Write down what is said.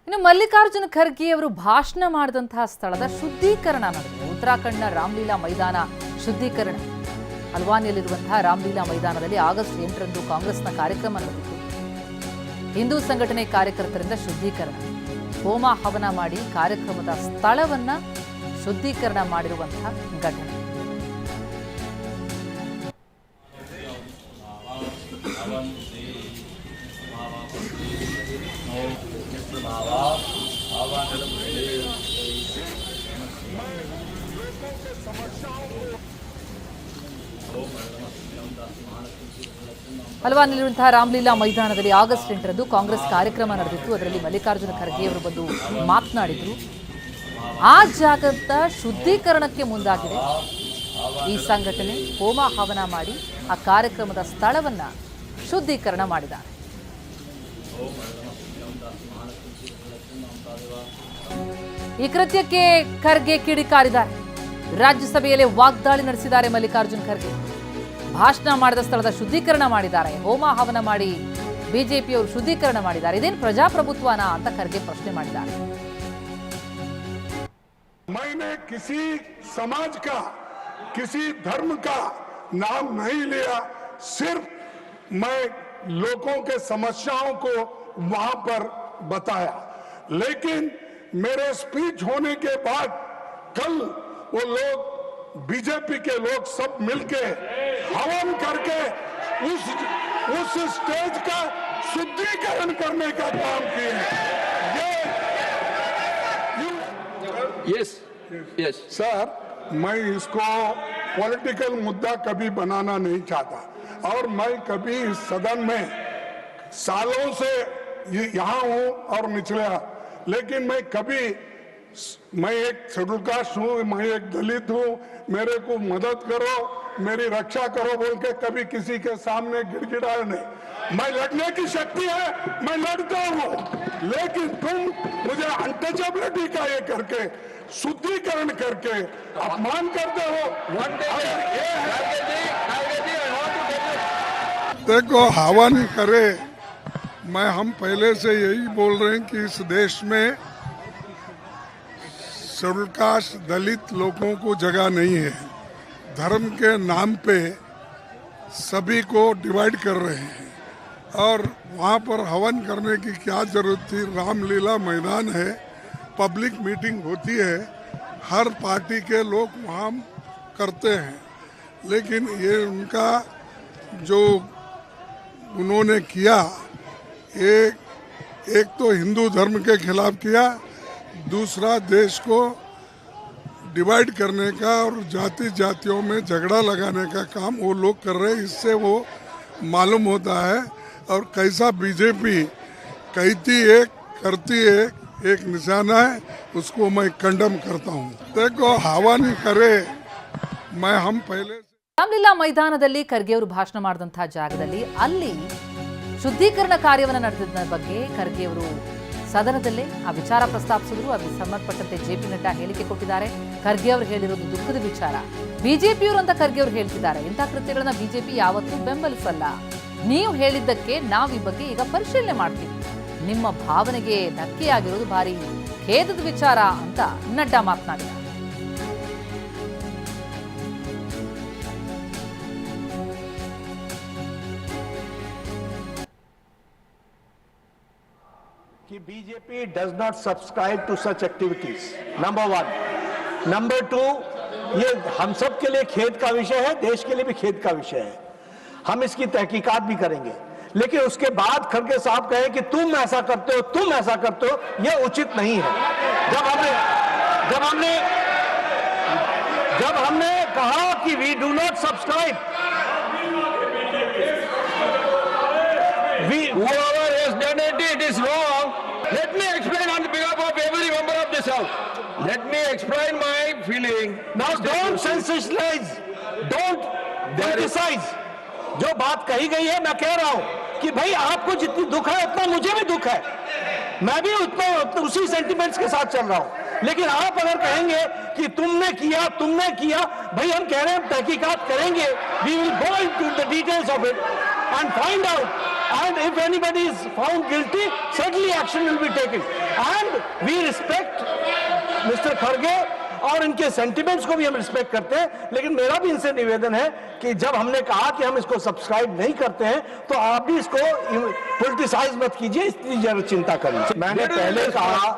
ಇನ್ನು ಮಲ್ಲಿಕಾರ್ಜುನ ಖರ್ಗೆ ಅವರು ಭಾಷಣ ಮಾಡಿದಂತಹ ಸ್ಥಳದ ಶುದ್ಧೀಕರಣ ನಡೆದಿದೆ. ಉತ್ತರಾಖಂಡ್ನ ರಾಮಲೀಲಾ ಮೈದಾನ ಶುದ್ಧೀಕರಣ. ಅಲ್ವಾನಿಯಲ್ಲಿರುವಂತಹ ರಾಮಲೀಲಾ ಮೈದಾನದಲ್ಲಿ ಆಗಸ್ಟ್ 8ರಂದು ಕಾಂಗ್ರೆಸ್ನ ಕಾರ್ಯಕ್ರಮ ನಡೆದಿತ್ತು. ಹಿಂದೂ ಸಂಘಟನೆ ಕಾರ್ಯಕರ್ತರಿಂದ ಶುದ್ಧೀಕರಣ, ಹೋಮ ಹವನ ಮಾಡಿ ಕಾರ್ಯಕ್ರಮದ ಸ್ಥಳವನ್ನ ಶುದ್ಧೀಕರಣ ಮಾಡಿರುವಂತಹ ಘಟನೆ. ಹಲ್ವಾನಿಯಲ್ಲಿರುವಂತಹ ರಾಮಲೀಲಾ ಮೈದಾನದಲ್ಲಿ ಆಗಸ್ಟ್ 8ರಂದು ಕಾಂಗ್ರೆಸ್ ಕಾರ್ಯಕ್ರಮ ನಡೆದಿತ್ತು. ಅದರಲ್ಲಿ ಮಲ್ಲಿಕಾರ್ಜುನ ಖರ್ಗೆ ಅವರು ಬಂದು ಮಾತನಾಡಿದ್ರು. ಆ ಜಾಗದ ಶುದ್ಧೀಕರಣಕ್ಕೆ ಮುಂದಾಗಿದೆ ಈ ಸಂಘಟನೆ. ಹೋಮ ಹವನ ಮಾಡಿ ಆ ಕಾರ್ಯಕ್ರಮದ ಸ್ಥಳವನ್ನ ಶುದ್ಧೀಕರಣ ಮಾಡಿದ್ದಾರೆ. ಈ ಕೃತ್ಯಕ್ಕೆ ಖರ್ಗೆ ಕಿಡಿಕಾರಿದ್ದಾರೆ. ರಾಜ್ಯಸಭೆಯಲ್ಲಿ ವಾಗ್ದಾಳಿ ನಡೆಸಿದ್ದಾರೆ ಮಲ್ಲಿಕಾರ್ಜುನ್ ಖರ್ಗೆ. ಭಾಷಣ ಮಾಡಿದ ಸ್ಥಳದ ಶುದ್ಧೀಕರಣ ಮಾಡಿದ್ದಾರೆ, ಹೋಮ ಹವನ ಮಾಡಿ ಬಿಜೆಪಿಯವರು ಶುದ್ಧೀಕರಣ ಮಾಡಿದ್ದಾರೆ. ಇದೇನು ಪ್ರಜಾಪ್ರಭುತ್ವನಾ ಅಂತ ಖರ್ಗೆ ಪ್ರಶ್ನೆ ಮಾಡಿದ್ದಾರೆ. मैंने किसी समाज का, किसी धर्म का नाम नहीं लिया, सिर्फ मैं लोगों के समस्याओं को वहां पर बताया. लेकिन मेरे स्पीच होने के बाद कल वो लोग, बीजेपी के लोग सब मिलके हवन करके उस स्टेज का शुद्धिकरण करने का काम किए. यस सर, मैं इसको पॉलिटिकल मुद्दा कभी बनाना नहीं चाहता और मैं कभी इस सदन में सालों से यहाँ हूँ और निचला, लेकिन मैं एक शेड्यूल कास्ट हूँ, मैं एक दलित हूँ, मेरे को मदद करो, मेरी रक्षा करो बोल के कभी किसी के सामने गिड़गिड़ाया नहीं. मैं लड़ने की शक्ति है, मैं लड़ता हूँ, लेकिन तुम मुझे अनटचेबिलिटी का ये करके, शुद्धिकरण करके अपमान करते हो. देखो, हवन करे, हम पहले से यही बोल रहे हैं कि इस देश में शेड्यूल कास्ट दलित लोगों को जगह नहीं है. धर्म के नाम पे सभी को डिवाइड कर रहे हैं और वहाँ पर हवन करने की क्या जरूरत थी. रामलीला मैदान है, पब्लिक मीटिंग होती है, हर पार्टी के लोग वहाँ करते हैं. लेकिन ये उनका जो उन्होंने किया, एक तो हिंदू धर्म के खिलाफ किया, दूसरा देश को डिवाइड करने का और जाति जातियों में झगड़ा लगाने का काम वो लोग कर रहे हैं. इससे वो मालूम होता है और कैसा बीजेपी कहती एक करती एक निशाना है, उसको मैं कंडम करता हूँ. देखो, हवन करे, हम पहले ರಾಮಲೀಲಾ ಮೈದಾನದಲ್ಲಿ ಖರ್ಗೆ ಅವರು ಭಾಷಣ ಮಾಡಿದಂತಹ ಜಾಗದಲ್ಲಿ ಅಲ್ಲಿ ಶುದ್ಧೀಕರಣ ಕಾರ್ಯವನ್ನು ನಡೆದಿದ್ದ ಬಗ್ಗೆ ಖರ್ಗೆ ಅವರು ಸದನದಲ್ಲೇ ಆ ವಿಚಾರ ಪ್ರಸ್ತಾಪಿಸಿದ್ರು. ಅದಕ್ಕೆ ಸಂಬಂಧಪಟ್ಟಂತೆ ಜೆಪಿ ನಡ್ಡಾ ಹೇಳಿಕೆ ಕೊಟ್ಟಿದ್ದಾರೆ. ಖರ್ಗೆ ಅವರು ಹೇಳಿರೋದು ದುಃಖದ ವಿಚಾರ. ಬಿಜೆಪಿಯವರು ಅಂತ ಖರ್ಗೆ ಅವರು ಹೇಳ್ತಿದ್ದಾರೆ. ಇಂತಹ ಕೃತ್ಯಗಳನ್ನ ಬಿಜೆಪಿ ಯಾವತ್ತೂ ಬೆಂಬಲಿಸಲ್ಲ. ನೀವು ಹೇಳಿದ್ದಕ್ಕೆ ನಾವು ಈ ಬಗ್ಗೆ ಈಗ ಪರಿಶೀಲನೆ ಮಾಡ್ತೀವಿ. ನಿಮ್ಮ ಭಾವನೆಗೆ ಧಕ್ಕೆಯಾಗಿರೋದು ಭಾರಿ ಖೇದದ ವಿಚಾರ ಅಂತ ನಡ್ಡಾ ಮಾತನಾಡಿದ್ದಾರೆ. कि BJP does not subscribe to such activities, number 1. Number 2, ये हम सब के लिए खेद का विषय है, देश के लिए भी खेद का विषय है. हम इसकी तहकीकात भी करेंगे. लेकिन उसके बाद खड़गे साहब कहे कि तुम ऐसा करते हो, तुम ऐसा करते हो, यह उचित नहीं है. जब हमने कहा कि we do not subscribe, whoever has done it, it is wrong. Let me explain on behalf of every member of this house. Let me explain my feeling. Now don't sensationalize, don't criticize. जो बात कही गई है, मैं कह रहा हूं कि भाई आपको जितनी दुख है उतना मुझे भी दुख है. मैं भी उतना उसी सेंटिमेंट्स के साथ चल रहा हूं. लेकिन आप अगर कहेंगे कि तुमने किया, भाई हम कह रहे हैं तहकीकात करेंगे. We will go into the details of it and find out and if anybody is found guilty, certainly action will be taken. And we respect Mr. Kharge और इनके सेंटिमेंट्स को भी हम रिस्पेक्ट करते हैं, लेकिन मेरा भी इनसे निवेदन है कि जब हमने कहा कि हम इसको सब्सक्राइब नहीं करते हैं, तो आप भी इसको पॉलिटिसाइज मत कीजिए, इसकी जरूर चिंता करिए। मैंने पहले कहा